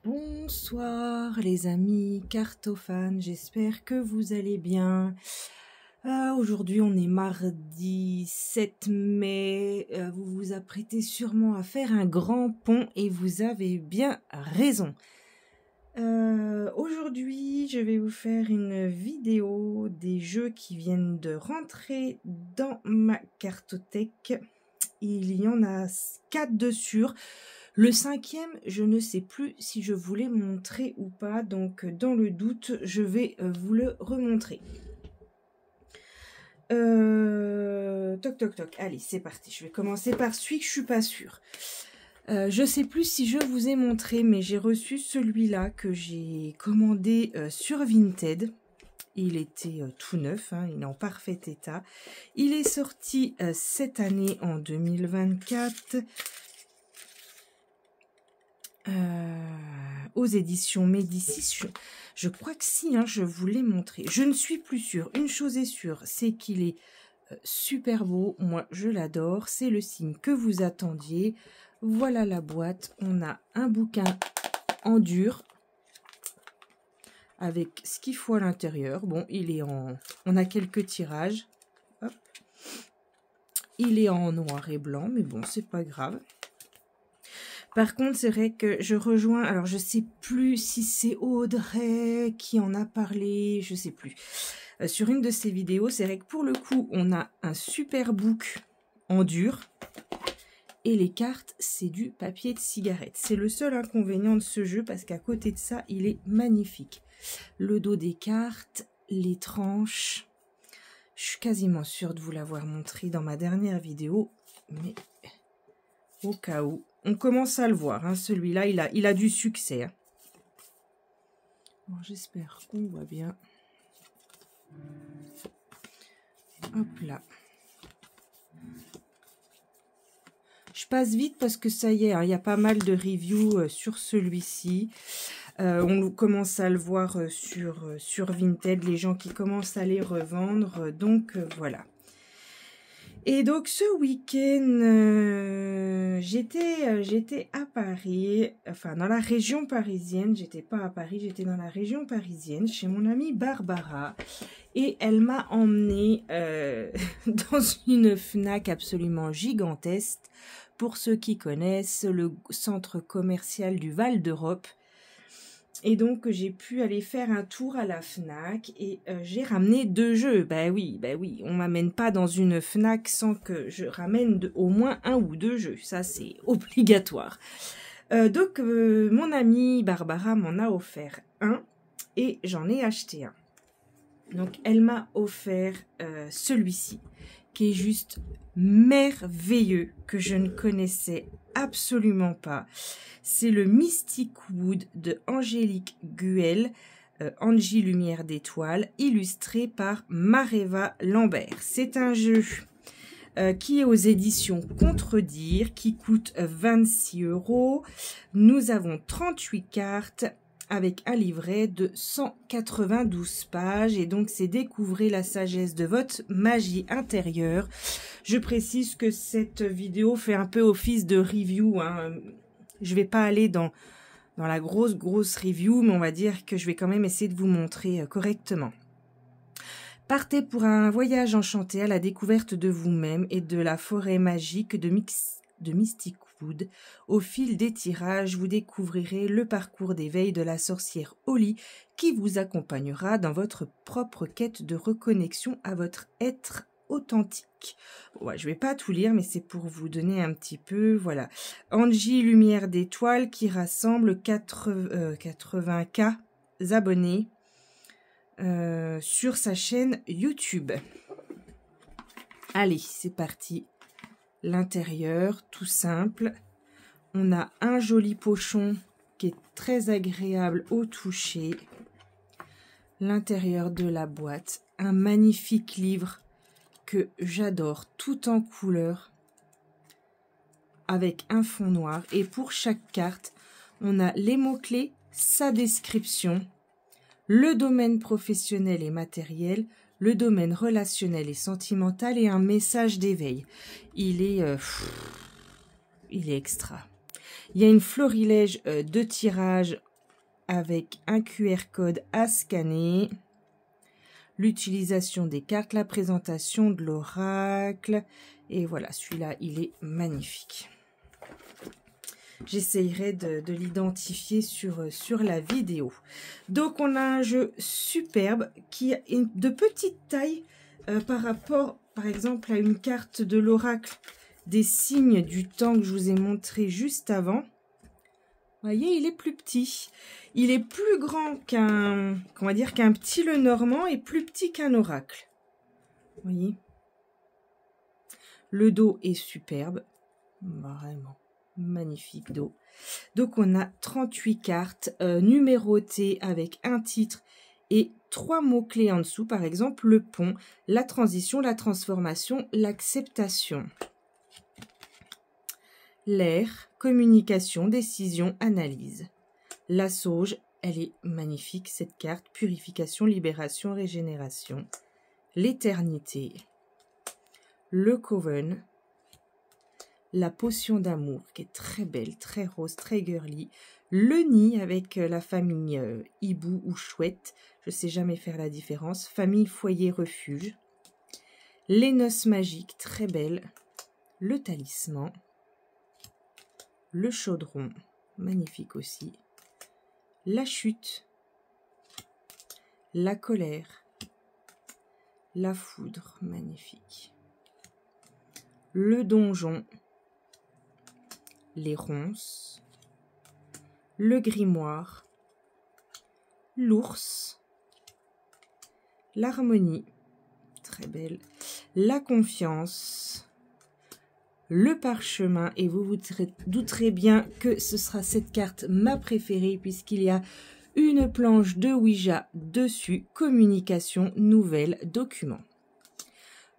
Bonsoir les amis cartophanes, j'espère que vous allez bien. Aujourd'hui on est mardi 7 mai, vous vous apprêtez sûrement à faire un grand pont et vous avez bien raison. Aujourd'hui je vais vous faire une vidéo des jeux qui viennent de rentrer dans ma cartothèque. Il y en a 4 de sûrs. Le 5e, je ne sais plus si je vous l'ai montré ou pas, donc dans le doute, je vais vous le remontrer. Toc toc toc, allez c'est parti, je vais commencer par celui que je suis pas sûre. Je sais plus si je vous ai montré, mais j'ai reçu celui-là que j'ai commandé sur Vinted. Il était tout neuf, hein, il est en parfait état. Il est sorti cette année en 2024. Aux éditions Médicis, je crois que si, hein, je vous l'ai montré. Je ne suis plus sûre. Une chose est sûre, c'est qu'il est super beau. Moi, je l'adore. C'est le signe que vous attendiez. Voilà la boîte. On a un bouquin en dur avec ce qu'il faut à l'intérieur. Bon, il est en... On a quelques tirages. Hop. Il est en noir et blanc, mais bon, c'est pas grave. Par contre, c'est vrai que je rejoins, alors je sais plus si c'est Audrey qui en a parlé, je sais plus. Sur une de ses vidéos, c'est vrai que pour le coup, on a un super book en dur. Et les cartes, c'est du papier de cigarette. C'est le seul inconvénient de ce jeu parce qu'à côté de ça, il est magnifique. Le dos des cartes, les tranches. Je suis quasiment sûre de vous l'avoir montré dans ma dernière vidéo, mais au cas où. On commence à le voir, hein, celui-là, il a du succès. Hein. J'espère qu'on voit bien. Hop là. Je passe vite parce que ça y est, hein, il y a pas mal de reviews sur celui-ci. On commence à le voir sur Vinted, les gens qui commencent à les revendre. Donc voilà. Et donc ce week-end, j'étais à Paris, enfin dans la région parisienne, j'étais pas à Paris, j'étais dans la région parisienne chez mon amie Barbara et elle m'a emmenée dans une Fnac absolument gigantesque, pour ceux qui connaissent le centre commercial du Val d'Europe. Et donc, j'ai pu aller faire un tour à la Fnac et j'ai ramené 2 jeux. Bah oui, on m'amène pas dans une Fnac sans que je ramène au moins 1 ou 2 jeux. Ça, c'est obligatoire. Donc, mon amie Barbara m'en a offert un et j'en ai acheté un. Donc, elle m'a offert celui-ci qui est juste merveilleux, que je ne connaissais absolument pas. C'est le Mystic Wood de Angélique Guel, Angie Lumière d'étoiles, illustré par Mareva Lambert. C'est un jeu qui est aux éditions Contredire, qui coûte 26 €. Nous avons 38 cartes avec un livret de 192 pages. Et donc, c'est découvrir la sagesse de votre magie intérieure. Je précise que cette vidéo fait un peu office de review, hein. Je vais pas aller dans la grosse review, mais on va dire que je vais quand même essayer de vous montrer correctement. Partez pour un voyage enchanté à la découverte de vous-même et de la forêt magique de Mystic Wood. Au fil des tirages, vous découvrirez le parcours d'éveil de la sorcière Holly qui vous accompagnera dans votre propre quête de reconnexion à votre être authentique. Ouais, je vais pas tout lire, mais c'est pour vous donner un petit peu, voilà. Angie Lumière d'étoiles qui rassemble 80K abonnés sur sa chaîne YouTube. Allez, c'est parti. L'intérieur, tout simple. On a un joli pochon qui est très agréable au toucher. L'intérieur de la boîte, un magnifique livre que j'adore, tout en couleur, avec un fond noir. Et pour chaque carte, on a les mots-clés, sa description, le domaine professionnel et matériel, le domaine relationnel et sentimental et un message d'éveil. Il est extra. Il y a une florilège de tirage avec un QR code à scanner. L'utilisation des cartes, la présentation de l'oracle. Et voilà, celui-là, il est magnifique. J'essayerai de l'identifier sur la vidéo. Donc, on a un jeu superbe qui est de petite taille par rapport, par exemple, à une carte de l'oracle des signes du temps que je vous ai montré juste avant. Vous voyez, il est plus petit. Il est plus grand qu'un petit Lenormand et plus petit qu'un oracle. Vous voyez? Le dos est superbe. Vraiment magnifique dos. Donc, on a 38 cartes numérotées avec un titre et 3 mots-clés en dessous. Par exemple, le pont, la transition, la transformation, l'acceptation. L'air, communication, décision, analyse. La sauge, elle est magnifique, cette carte. Purification, libération, régénération. L'éternité. Le coven. La potion d'amour, qui est très belle, très rose, très girly. Le nid avec la famille hibou ou chouette. Je ne sais jamais faire la différence. Famille, foyer, refuge. Les noces magiques, très belles. Le talisman. Le chaudron, magnifique aussi. La chute. La colère. La foudre, magnifique. Le donjon. Les ronces. Le grimoire. L'ours. L'harmonie, très belle. La confiance. Le parchemin, et vous vous douterez bien que ce sera cette carte ma préférée puisqu'il y a une planche de Ouija dessus, communication, nouvelles, documents.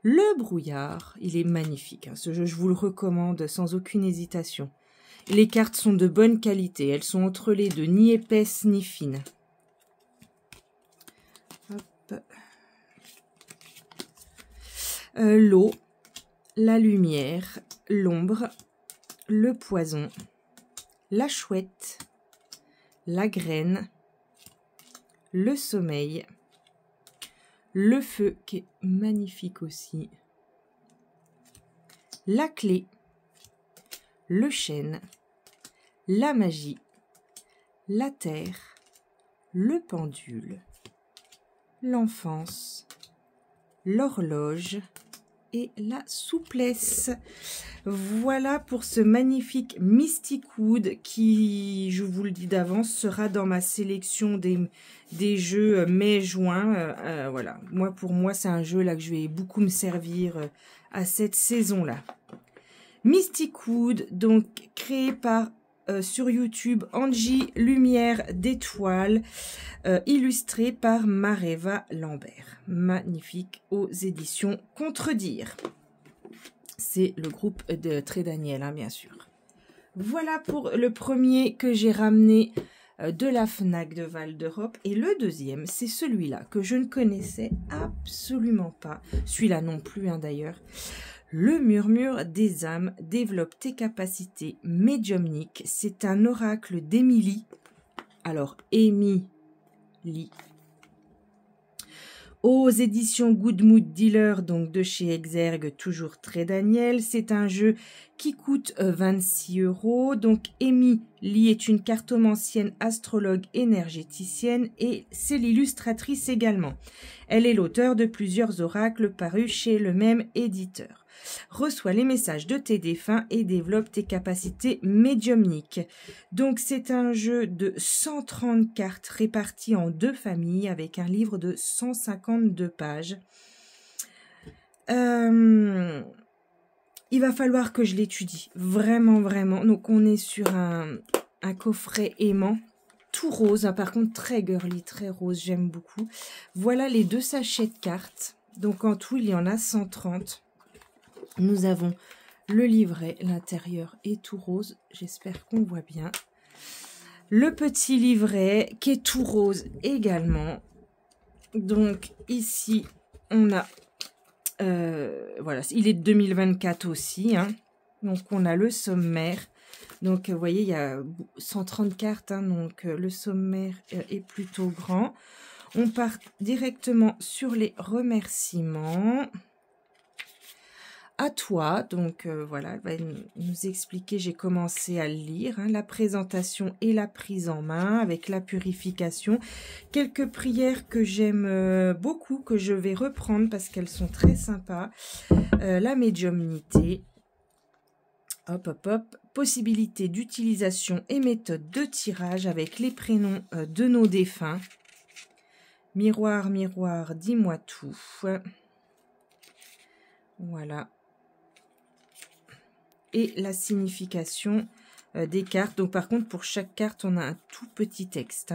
Le brouillard, il est magnifique, hein, ce jeu, je vous le recommande sans aucune hésitation. Les cartes sont de bonne qualité, elles sont entre les deux, ni épaisses ni fines. L'eau, la lumière, l'ombre, le poison, la chouette, la graine, le sommeil, le feu qui est magnifique aussi, la clé, le chêne, la magie, la terre, le pendule, l'enfance, l'horloge et la souplesse. Voilà pour ce magnifique Mystic Wood qui, je vous le dis d'avance, sera dans ma sélection des jeux mai-juin. Voilà, pour moi, c'est un jeu là que je vais beaucoup me servir à cette saison-là. Mystic Wood, donc créé par sur YouTube Angie Lumière d'étoiles, illustré par Mareva Lambert. Magnifique aux éditions Contredire. C'est le groupe de Très Daniel, hein, bien sûr. Voilà pour le premier que j'ai ramené de la FNAC de Val d'Europe. Et le deuxième, c'est celui-là que je ne connaissais absolument pas. Celui-là non plus, hein, d'ailleurs. Le murmure des âmes, développe tes capacités médiumniques. C'est un oracle d'Émilie. Alors, Émilie. Aux éditions Good Mood Dealer, donc de chez Exergue, toujours Très Daniel. C'est un jeu qui coûte 26 €. Donc, Émilie est une cartomancienne, astrologue, énergéticienne et c'est l'illustratrice également. Elle est l'auteur de plusieurs oracles parus chez le même éditeur. Reçois les messages de tes défunts et développe tes capacités médiumniques. Donc c'est un jeu de 130 cartes réparties en 2 familles avec un livre de 152 pages. Il va falloir que je l'étudie, vraiment, vraiment. Donc on est sur un coffret aimant, tout rose, hein, par contre très girly, très rose, j'aime beaucoup. Voilà les 2 sachets de cartes. Donc en tout, il y en a 130. Nous avons le livret, l'intérieur est tout rose, j'espère qu'on voit bien. Le petit livret qui est tout rose également. Donc ici, on a, voilà, il est de 2024 aussi, hein. Donc on a le sommaire. Donc, vous voyez, il y a 130 cartes, hein, donc le sommaire est plutôt grand. On part directement sur les remerciements. À toi, donc voilà, elle va nous expliquer, j'ai commencé à le lire, hein, la présentation et la prise en main avec la purification. Quelques prières que j'aime beaucoup, que je vais reprendre parce qu'elles sont très sympas. La médiumnité. Hop, hop, hop. Possibilité d'utilisation et méthode de tirage avec les prénoms de nos défunts. Miroir, miroir, dis-moi tout. Voilà. Et la signification des cartes. Donc, par contre, pour chaque carte, on a un tout petit texte.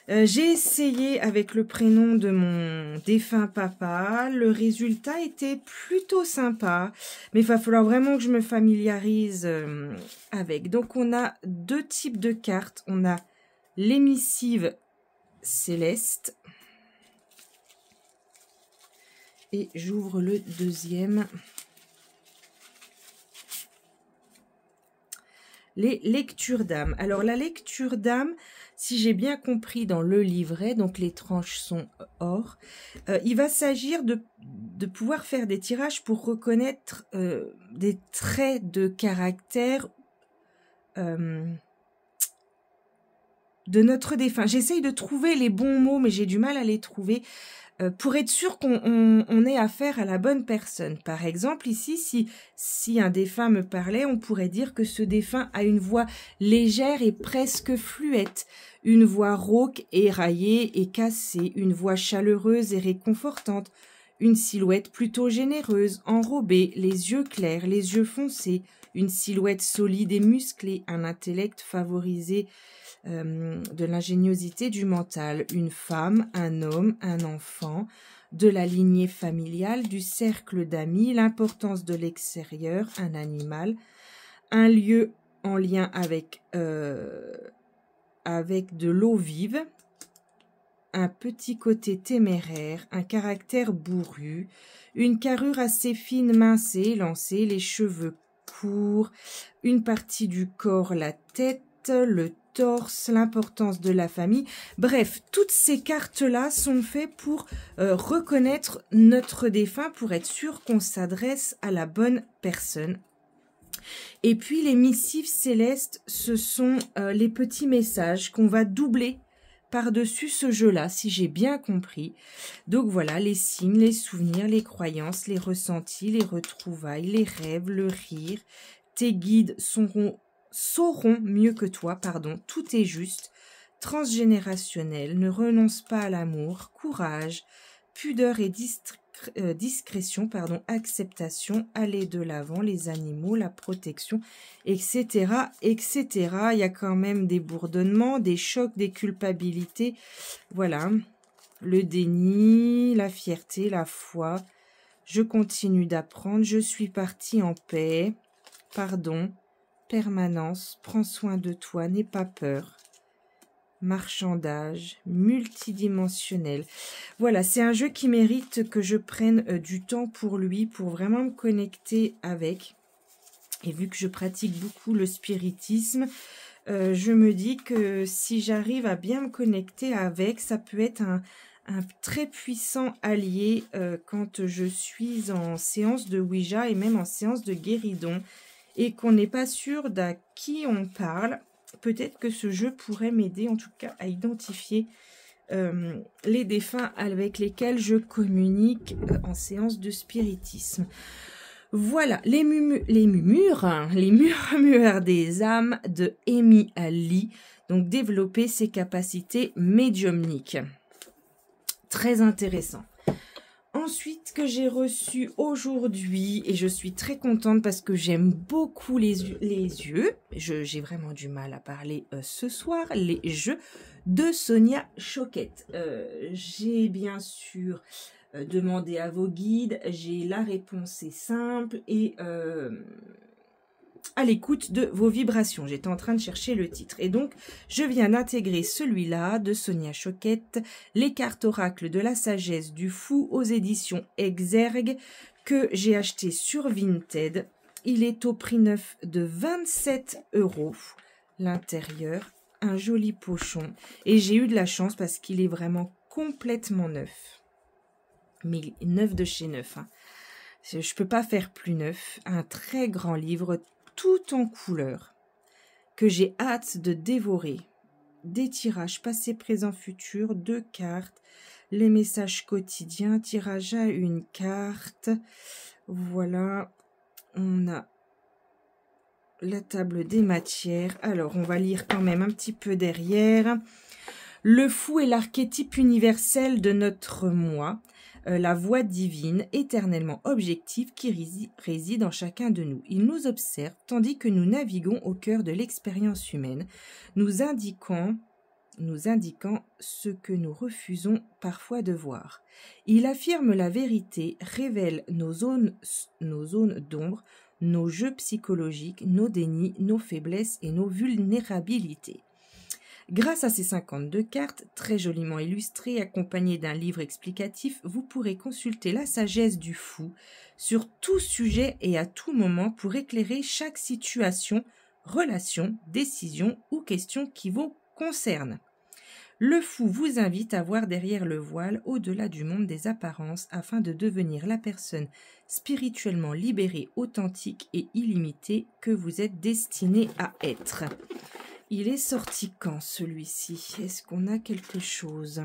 J'ai essayé avec le prénom de mon défunt papa. Le résultat était plutôt sympa. Mais il va falloir vraiment que je me familiarise avec. Donc, on a deux types de cartes. On a l'émissive céleste. Et j'ouvre le deuxième. Les lectures d'âme. Alors, la lecture d'âme, si j'ai bien compris dans le livret, donc les tranches sont or, il va s'agir de pouvoir faire des tirages pour reconnaître des traits de caractère de notre défunt. J'essaye de trouver les bons mots, mais j'ai du mal à les trouver. Pour être sûr qu'on ait affaire à la bonne personne. Par exemple, ici, si un défunt me parlait, on pourrait dire que ce défunt a une voix légère et presque fluette, une voix rauque, éraillée et cassée, une voix chaleureuse et réconfortante, une silhouette plutôt généreuse, enrobée, les yeux clairs, les yeux foncés, une silhouette solide et musclée, un intellect favorisé de l'ingéniosité du mental, une femme, un homme, un enfant, de la lignée familiale, du cercle d'amis, l'importance de l'extérieur, un animal, un lieu en lien avec de l'eau vive, un petit côté téméraire, un caractère bourru, une carrure assez fine, mince et élancée, les cheveux courts, une partie du corps, la tête, le torse, l'importance de la famille. Bref, toutes ces cartes-là sont faites pour reconnaître notre défunt, pour être sûr qu'on s'adresse à la bonne personne. Et puis les missives célestes, ce sont les petits messages qu'on va doubler par-dessus ce jeu-là, si j'ai bien compris. Donc voilà, les signes, les souvenirs, les croyances, les ressentis, les retrouvailles, les rêves, le rire. Tes guides sauront mieux que toi, tout est juste, transgénérationnel, ne renonce pas à l'amour, courage, pudeur et discrétion, acceptation, aller de l'avant, les animaux, la protection, etc., etc. Il y a quand même des bourdonnements, des chocs, des culpabilités, voilà, le déni, la fierté, la foi, je continue d'apprendre, je suis partie en paix, pardon, permanence, prends soin de toi, n'aie pas peur. Marchandage, multidimensionnel. Voilà, c'est un jeu qui mérite que je prenne du temps pour lui, pour vraiment me connecter avec. Et vu que je pratique beaucoup le spiritisme, je me dis que si j'arrive à bien me connecter avec, ça peut être un très puissant allié quand je suis en séance de Ouija et même en séance de guéridon. Et qu'on n'est pas sûr d'à qui on parle, peut-être que ce jeu pourrait m'aider en tout cas à identifier les défunts avec lesquels je communique en séance de spiritisme. Voilà, les murmures des âmes de Amy Lee, donc développer ses capacités médiumniques. Très intéressant. Ensuite, que j'ai reçu aujourd'hui, et je suis très contente parce que j'aime beaucoup les yeux, j'ai vraiment du mal à parler ce soir, les jeux de Sonia Choquette. J'ai bien sûr demandé à vos guides, j'ai la réponse est simple et à l'écoute de vos vibrations. J'étais en train de chercher le titre. Et donc, je viens d'intégrer celui-là de Sonia Choquette, les cartes oracles de la sagesse du fou aux éditions Exergue, que j'ai acheté sur Vinted. Il est au prix neuf de 27 €. L'intérieur, un joli pochon. Et j'ai eu de la chance parce qu'il est vraiment complètement neuf. Mais il est neuf de chez neuf. Hein. Je ne peux pas faire plus neuf. Un très grand livre, tout en couleur, que j'ai hâte de dévorer. Des tirages passé, présent, futur, 2 cartes, les messages quotidiens, tirage à une carte. Voilà, on a la table des matières. Alors, on va lire quand même un petit peu derrière. Le fou est l'archétype universel de notre moi, la voix divine, éternellement objective qui réside en chacun de nous. Il nous observe tandis que nous naviguons au cœur de l'expérience humaine, nous indiquant ce que nous refusons parfois de voir. Il affirme la vérité, révèle nos zones d'ombre, nos jeux psychologiques, nos dénis, nos faiblesses et nos vulnérabilités. Grâce à ces 52 cartes, très joliment illustrées, accompagnées d'un livre explicatif, vous pourrez consulter la sagesse du fou sur tout sujet et à tout moment pour éclairer chaque situation, relation, décision ou question qui vous concerne. Le fou vous invite à voir derrière le voile, au-delà du monde des apparences, afin de devenir la personne spirituellement libérée, authentique et illimitée que vous êtes destiné à être. Il est sorti quand, celui-ci? Est-ce qu'on a quelque chose?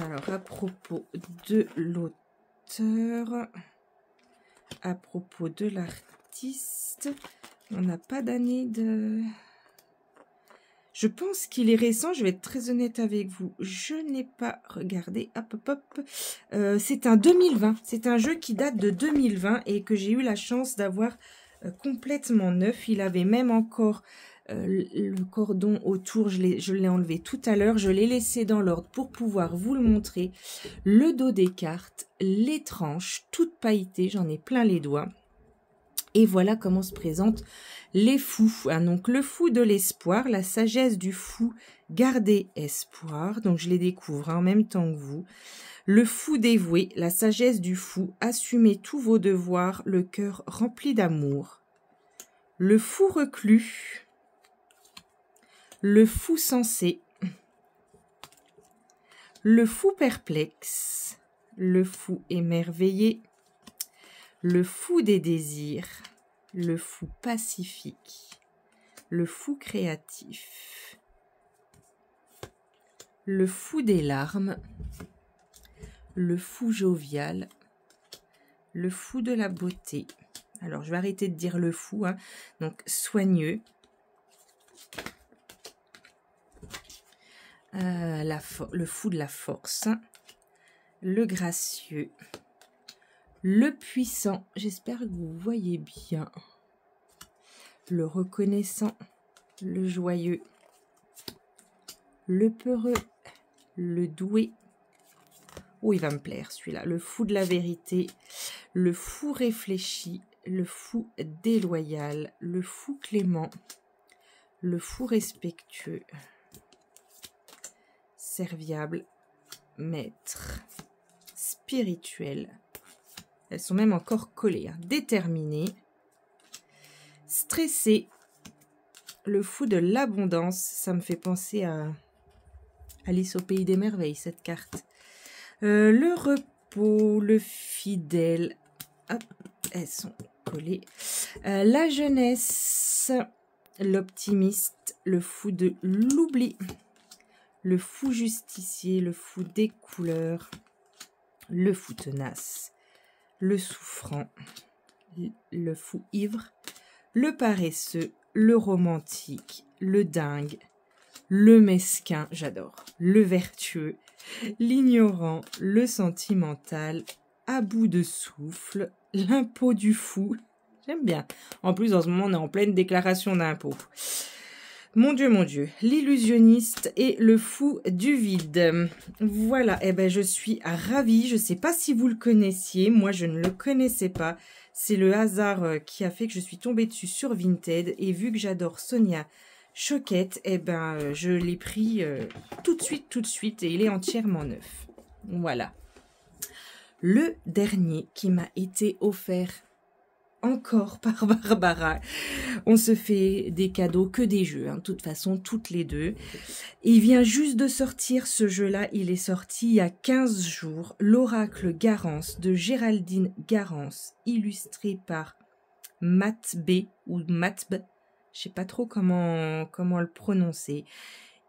Alors, à propos de l'auteur, à propos de l'artiste, on n'a pas d'année de... Je pense qu'il est récent, je vais être très honnête avec vous. Je n'ai pas regardé. Hop, hop, hop. C'est un 2020. C'est un jeu qui date de 2020 et que j'ai eu la chance d'avoir complètement neuf. Il avait même encore le cordon autour. Je l'ai enlevé tout à l'heure. Je l'ai laissé dans l'ordre pour pouvoir vous le montrer. Le dos des cartes, les tranches, toutes pailletées. J'en ai plein les doigts. Et voilà comment se présentent les fous. Hein, donc le fou de l'espoir, la sagesse du fou, garder espoir. Donc je les découvre en même temps que vous. Le fou dévoué, la sagesse du fou, assumez tous vos devoirs, le cœur rempli d'amour. Le fou reclus. Le fou sensé. Le fou perplexe. Le fou émerveillé. Le fou des désirs, le fou pacifique, le fou créatif, le fou des larmes, le fou jovial, le fou de la beauté. Alors, je vais arrêter de dire le fou, hein. Donc soigneux, le fou de la force, le gracieux, le puissant, j'espère que vous voyez bien, le reconnaissant, le joyeux, le peureux, le doué, oh il va me plaire celui-là, le fou de la vérité, le fou réfléchi, le fou déloyal, le fou clément, le fou respectueux, serviable, maître, spirituel. Elles sont même encore collées. Hein. Déterminé. Stressé. Le fou de l'abondance. Ça me fait penser à Alice au pays des merveilles, cette carte. Le repos. Le fidèle. Hop, elles sont collées. La jeunesse. L'optimiste. Le fou de l'oubli. Le fou justicier. Le fou des couleurs. Le fou tenace. Le souffrant, le fou ivre, le paresseux, le romantique, le dingue, le mesquin, j'adore, le vertueux, l'ignorant, le sentimental, à bout de souffle, l'impôt du fou, j'aime bien. En plus, en ce moment, on est en pleine déclaration d'impôt. Mon Dieu, l'illusionniste et le fou du vide. Voilà, eh ben je suis ravie. Je ne sais pas si vous le connaissiez. Moi, je ne le connaissais pas. C'est le hasard qui a fait que je suis tombée dessus sur Vinted. Et vu que j'adore Sonia Choquette, eh ben je l'ai pris tout de suite. Et il est entièrement neuf. Voilà. le dernier qui m'a été offert encore par Barbara. On se fait des cadeaux que des jeux, hein, de toute façon, toutes les deux. Il vient juste de sortir ce jeu-là, il est sorti il y a 15 jours. L'Oracle Garance de Géraldine Garance, illustré par Matb ou Matb, je sais pas trop comment le prononcer.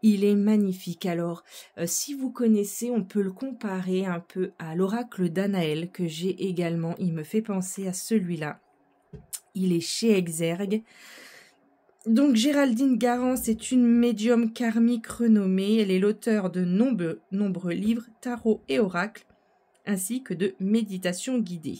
Il est magnifique. Alors, si vous connaissez, on peut le comparer un peu à l'Oracle d'Anaël que j'ai également. Il me fait penser à celui-là. Il est chez Exergue. Donc, Géraldine Garance est une médium karmique renommée. Elle est l'auteure de nombreux livres, tarot et oracles, ainsi que de méditations guidées.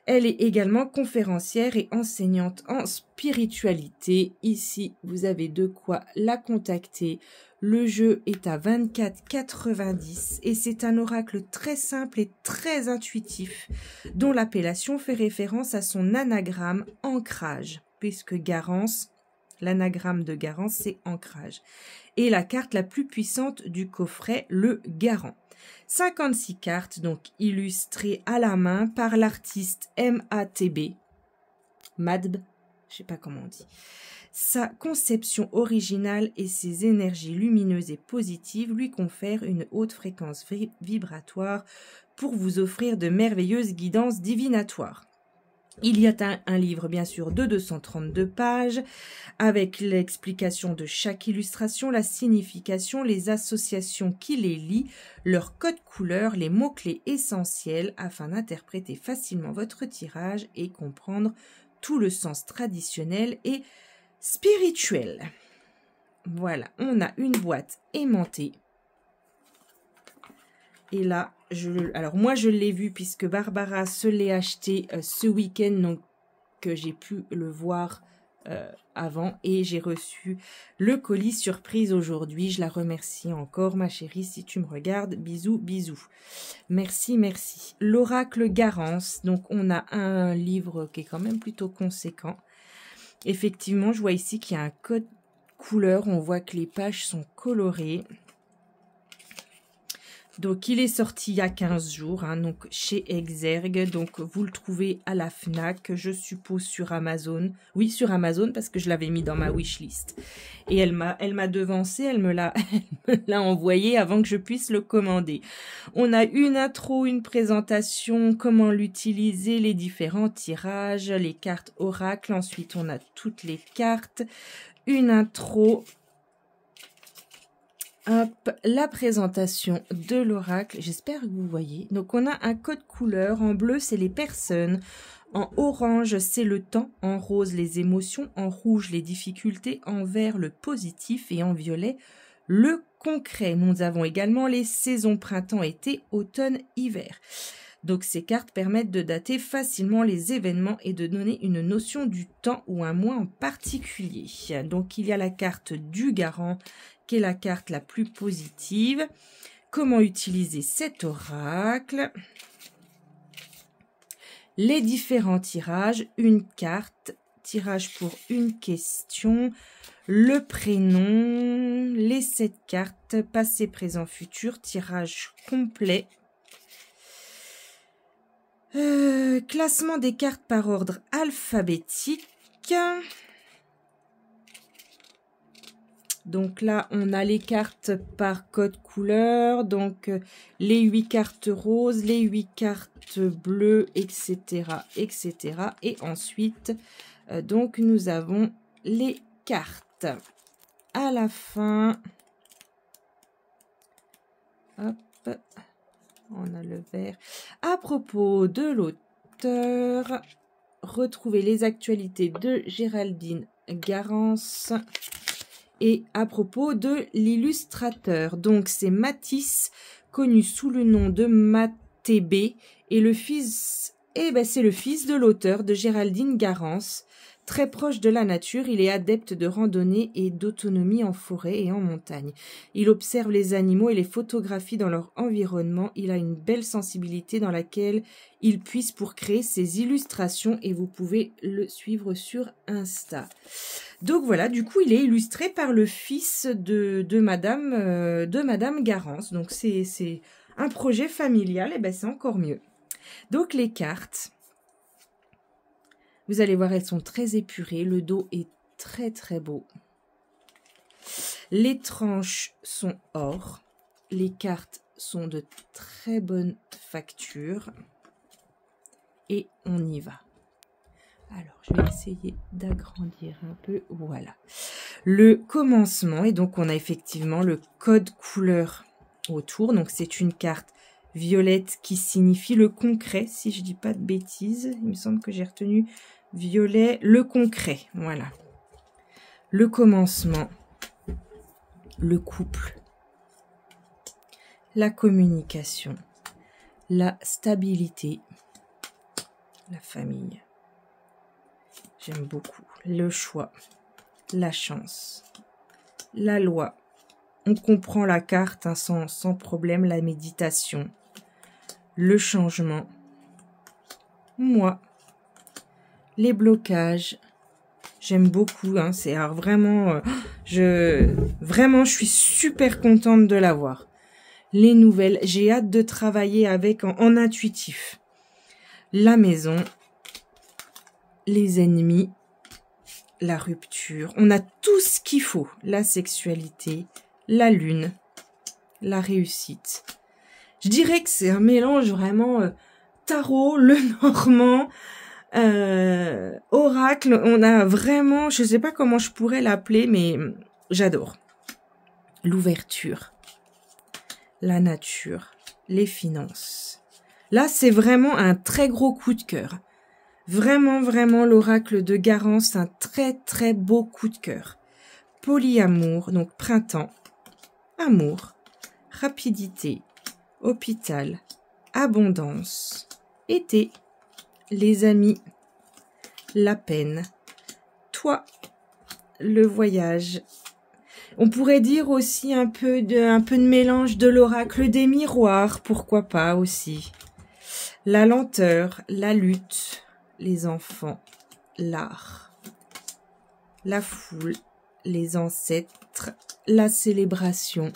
Elle est également conférencière et enseignante en spiritualité. Ici, vous avez de quoi la contacter. Le jeu est à 24,90 et c'est un oracle très simple et très intuitif dont l'appellation fait référence à son anagramme ancrage, puisque Garance, l'anagramme de Garance, c'est ancrage. Et la carte la plus puissante du coffret, le Garant. 56 cartes, donc illustrées à la main par l'artiste Matb, je sais pas comment on dit. Sa conception originale et ses énergies lumineuses et positives lui confèrent une haute fréquence vibratoire pour vous offrir de merveilleuses guidances divinatoires. Il y a un livre, bien sûr, de 232 pages, avec l'explication de chaque illustration, la signification, les associations qui les lient, leur code couleur, les mots-clés essentiels, afin d'interpréter facilement votre tirage et comprendre tout le sens traditionnel et spirituel. Voilà, on a une boîte aimantée. Et là, alors moi je l'ai vu puisque Barbara se l'est acheté ce week-end, donc que j'ai pu le voir avant, et j'ai reçu le colis surprise aujourd'hui. Je la remercie encore, ma chérie, si tu me regardes. Bisous, bisous. Merci, merci. L'Oracle Garance, donc on a un livre qui est quand même plutôt conséquent. Effectivement, je vois ici qu'il y a un code couleur, on voit que les pages sont colorées. Donc, il est sorti il y a 15 jours, hein, donc chez Exergue. Donc, vous le trouvez à la FNAC, je suppose sur Amazon. Oui, sur Amazon, parce que je l'avais mis dans ma wishlist. Et elle m'a devancé, elle me l'a envoyé avant que je puisse le commander. On a une intro, une présentation, comment l'utiliser, les différents tirages, les cartes oracle. Ensuite, on a toutes les cartes, une intro. Hop, la présentation de l'oracle, j'espère que vous voyez. Donc on a un code couleur, en bleu c'est les personnes, en orange c'est le temps, en rose les émotions, en rouge les difficultés, en vert le positif et en violet le concret. Nous avons également les saisons printemps, été, automne, hiver. Donc ces cartes permettent de dater facilement les événements et de donner une notion du temps ou un mois en particulier. Donc il y a la carte du garant, qui est la carte la plus positive. Comment utiliser cet oracle? Les différents tirages, une carte, tirage pour une question, le prénom, les 7 cartes, passé, présent, futur, tirage complet. Classement des cartes par ordre alphabétique. Donc là, on a les cartes par code couleur, donc les 8 cartes roses, les 8 cartes bleues, etc., etc. Et ensuite, donc nous avons les cartes. À la fin, hop, on a le vert. À propos de l'auteur, retrouvez les actualités de Géraldine Garance. Et à propos de l'illustrateur, donc c'est Matisse, connu sous le nom de Matb, et le fils, c'est le fils de l'auteur de Géraldine Garance. Très proche de la nature, il est adepte de randonnée et d'autonomie en forêt et en montagne. Il observe les animaux et les photographie dans leur environnement. Il a une belle sensibilité dans laquelle il puise pour créer ses illustrations et vous pouvez le suivre sur Insta. Donc voilà, du coup, il est illustré par le fils de Madame Garance. Donc c'est un projet familial, et ben c'est encore mieux. Donc les cartes, vous allez voir, elles sont très épurées. Le dos est très très beau. Les tranches sont or. Les cartes sont de très bonne facture. Et on y va. Alors, je vais essayer d'agrandir un peu. Voilà. Le commencement. Et donc, on a effectivement le code couleur autour. Donc, c'est une carte violette qui signifie le concret, si je dis pas de bêtises. Il me semble que j'ai retenu violet, le concret. Voilà. Le commencement. Le couple. La communication. La stabilité. La famille. J'aime beaucoup. Le choix. La chance. La loi. On comprend la carte hein, sans problème. La méditation. Le changement. Moi. Les blocages. J'aime beaucoup. Hein, c'est alors vraiment, vraiment, je suis super contente de l'avoir. Les nouvelles. J'ai hâte de travailler avec en intuitif. La maison. Les ennemis. La rupture. On a tout ce qu'il faut. La sexualité. La lune. La réussite. Je dirais que c'est un mélange vraiment tarot, le normand, oracle. On a vraiment, je sais pas comment je pourrais l'appeler, mais j'adore. L'ouverture. La nature. Les finances. Là, c'est vraiment un très gros coup de cœur. Vraiment, vraiment, l'oracle de Garance, un très, très beau coup de cœur. Polyamour, donc printemps. Amour. Rapidité. Hôpital. Abondance. Été. Les amis. La peine. Toi. Le voyage. On pourrait dire aussi un peu de mélange de l'oracle des miroirs, pourquoi pas aussi. La lenteur, la lutte, les enfants, l'art, la foule, les ancêtres, la célébration,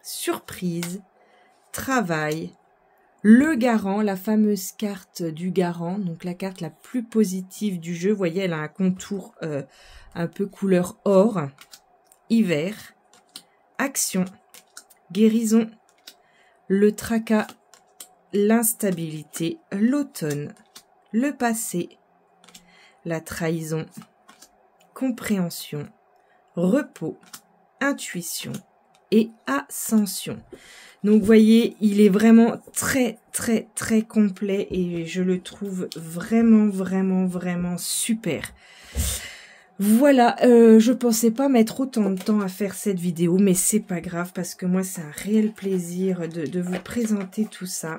surprise, travail, le garant, la fameuse carte du garant, donc la carte la plus positive du jeu. Vous voyez, elle a un contour un peu couleur or. Hiver, action, guérison, le tracas, l'instabilité, l'automne, le passé, la trahison, compréhension, repos, intuition et ascension. Donc, vous voyez, il est vraiment très, très, très complet et je le trouve vraiment, vraiment, vraiment super. Voilà, je pensais pas mettre autant de temps à faire cette vidéo, mais c'est pas grave parce que moi, c'est un réel plaisir de vous présenter tout ça.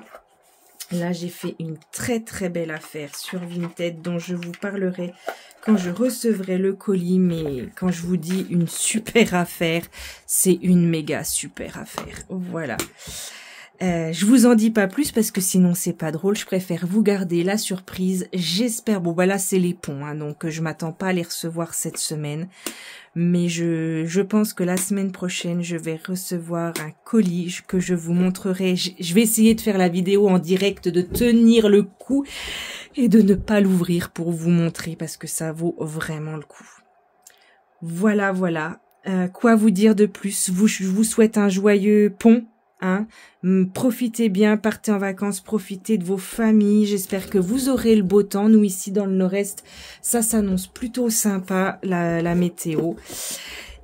Là, j'ai fait une très très belle affaire sur Vinted dont je vous parlerai quand je recevrai le colis. Mais quand je vous dis une super affaire, c'est une méga super affaire. Voilà. Je vous en dis pas plus parce que sinon c'est pas drôle. Je préfère vous garder la surprise. J'espère. Bon, bah là c'est les ponts, hein, donc je m'attends pas à les recevoir cette semaine. Mais je pense que la semaine prochaine, je vais recevoir un colis que je vous montrerai. Je vais essayer de faire la vidéo en direct, de tenir le coup et de ne pas l'ouvrir pour vous montrer parce que ça vaut vraiment le coup. Voilà, voilà. Quoi vous dire de plus? Je vous souhaite un joyeux pont. Hein, profitez bien, partez en vacances, profitez de vos familles. J'espère que vous aurez le beau temps. Nous, ici, dans le nord-est, ça s'annonce plutôt sympa, la météo.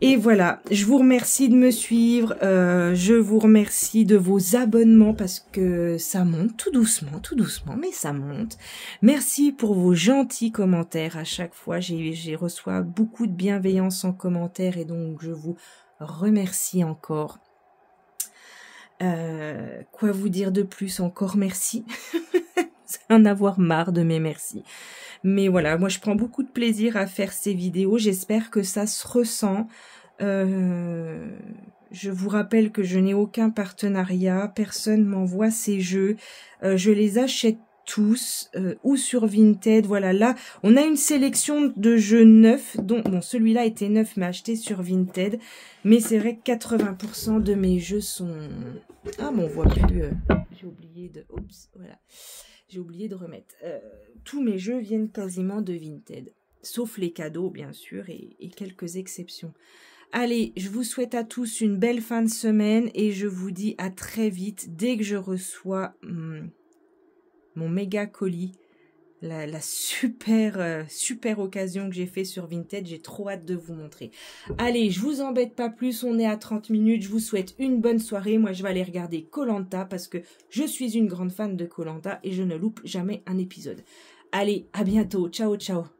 Et voilà, je vous remercie de me suivre. Je vous remercie de vos abonnements parce que ça monte tout doucement, mais ça monte. Merci pour vos gentils commentaires à chaque fois. J'ai reçois beaucoup de bienveillance en commentaire et donc je vous remercie encore. Quoi vous dire de plus? Encore merci. C'est en avoir marre de mes merci. Mais voilà, moi je prends beaucoup de plaisir à faire ces vidéos. J'espère que ça se ressent. Je vous rappelle que je n'ai aucun partenariat. Personne m'envoie ces jeux. Je les achète tous ou sur Vinted. Voilà, là on a une sélection de jeux neufs dont bon, celui-là était neuf mais acheté sur Vinted, mais c'est vrai que 80% de mes jeux sont... Ah bon, on voit plus, j'ai oublié de... Oups, voilà. J'ai oublié de remettre. Tous mes jeux viennent quasiment de Vinted. Sauf les cadeaux, bien sûr, et quelques exceptions. Allez, je vous souhaite à tous une belle fin de semaine et je vous dis à très vite dès que je reçois mon méga colis. La super occasion que j'ai fait sur Vinted, j'ai trop hâte de vous montrer. Allez, je vous embête pas plus, on est à 30 minutes, je vous souhaite une bonne soirée. Moi, je vais aller regarder Koh-Lanta parce que je suis une grande fan de Koh-Lanta et je ne loupe jamais un épisode. Allez, à bientôt, ciao ciao.